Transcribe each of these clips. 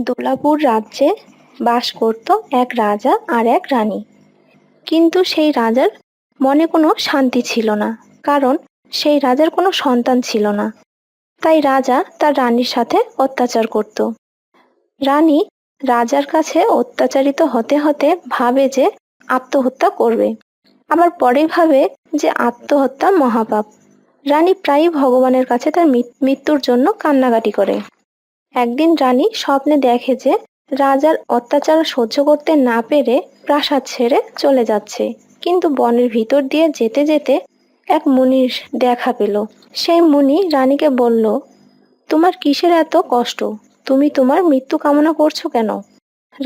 দোলাপুর রাজ্যে বাস করত এক রাজা আর এক রানী। কিন্তু সেই রাজার মনে কোনো শান্তি ছিল না, কারণ সেই রাজার কোনো সন্তান ছিল না। তাই রাজা তার রানীর সাথে অত্যাচার করত। রানী রাজার কাছে অত্যাচারিত হতে হতে ভাবে যে আত্মহত্যা করবে, আবার পরে ভাবে যে আত্মহত্যা মহাপাপ। রানী প্রায়ই ভগবানের কাছে তার মৃত্যুর জন্য কান্নাকাটি করে। একদিন রানী স্বপ্নে দেখে যে রাজার অত্যাচার সহ্য করতে না পেরে প্রাসাদ ছেড়ে চলে যাচ্ছে, কিন্তু বনের ভিতর দিয়ে যেতে যেতে এক মুনির দেখা পেল। সেই মুনি রানীকে বলল, তোমার কিসের এত কষ্ট? তুমি তোমার মৃত্যু কামনা করছো কেন?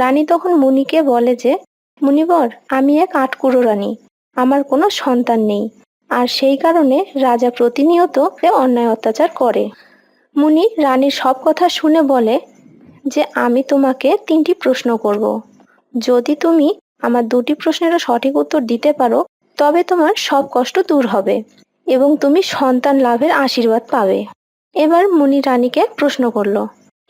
রানী তখন মুনিকে বলে যে, মুনিবর, আমি এক আটকুড়ো রানী, আমার কোনো সন্তান নেই, আর সেই কারণে রাজা প্রতিনিয়ত অন্যায় অত্যাচার করে। মুনি রানীর সব কথা শুনে বলে যে, আমি তোমাকে 3টি প্রশ্ন করব। যদি তুমি আমার 2টি প্রশ্নেরও সঠিক উত্তর দিতে পারো, তবে তোমার সব কষ্ট দূর হবে এবং তুমি সন্তান লাভের আশীর্বাদ পাবে। এবার মুনি রানীকে প্রশ্ন করল,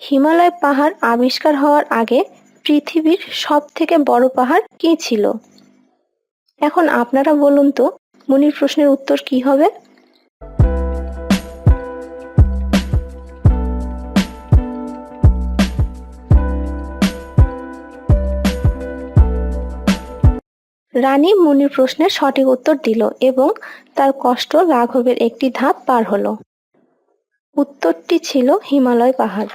হিমালয় পাহাড় আবিষ্কার হওয়ার আগে পৃথিবীর সব থেকে বড় পাহাড় কি ছিল? এখন আপনারা বলুন তো, মুনির প্রশ্নের উত্তর কি হবে? রানী মুনির প্রশ্নের সঠিক উত্তর দিল এবং তার কষ্ট লাঘবের একটি ধাপ পার হলো। উত্তরটি ছিল হিমালয় পাহাড়।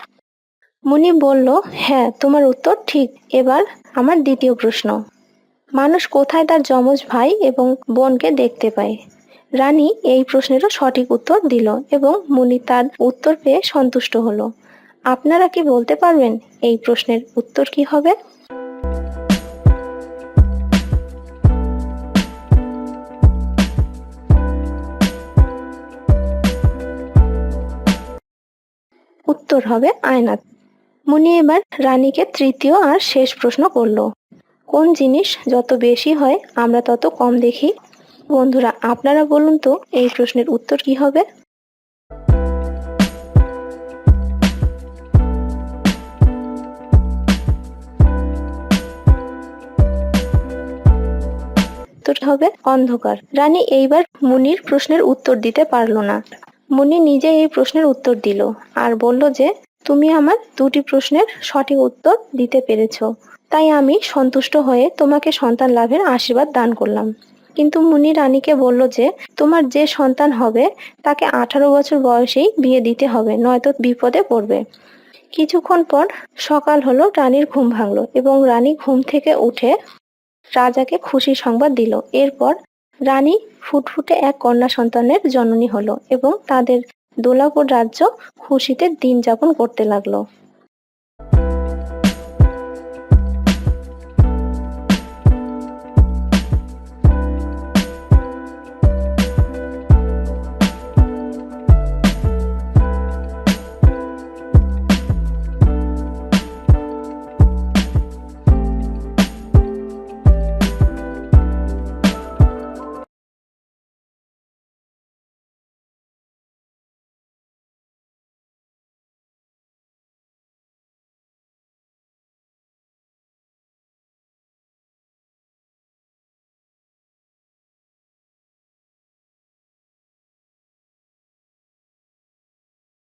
মুনি বলল, হ্যাঁ, তোমার উত্তর ঠিক। এবার আমার দ্বিতীয় প্রশ্ন, মানুষ কোথায় তার যমজ ভাই এবং বোনকে দেখতে পায়? রানী এই প্রশ্নেরও সঠিক উত্তর দিল এবং মুনি তার উত্তর পেয়ে সন্তুষ্ট হলো। আপনারা কি বলতে পারবেন এই প্রশ্নের উত্তর কি হবে? উত্তর হবে আয়নাত। মুনি এবার রানীকে তৃতীয় আর শেষ প্রশ্ন করলো, কোন জিনিস যত বেশি হয় আমরা তত কম দেখি? বন্ধুরা, আপনারা বলুন তো এই প্রশ্নের উত্তর কি হবে? উত্তর হবে অন্ধকার। রানী এইবার মুনির প্রশ্নের উত্তর দিতে পারলো না। মুনি নিজে এই প্রশ্নের উত্তর দিল আর বলল যে, তুমি আমার 2টি প্রশ্নের সঠিক উত্তর দিতে পেরেছো, তাই আমি সন্তুষ্ট হয়ে তোমাকে সন্তান লাভের আশীর্বাদ দান করলাম। কিন্তু মুনি রানীকে বলল যে, তোমার যে সন্তান হবে তাকে 18 বছর বয়সেই বিয়ে দিতে হবে, নয়তো বিপদে পড়বে। কিছুক্ষণ পর সকাল হলো, রানীর ঘুম ভাঙলো এবং রানী ঘুম থেকে উঠে রাজাকে খুশির সংবাদ দিল। এরপর রানী ফুটফুটে এক কন্যা সন্তানের জননী হলো এবং তাদের দোলাপুর রাজ্য খুশিতে দিন যাপন করতে লাগলো।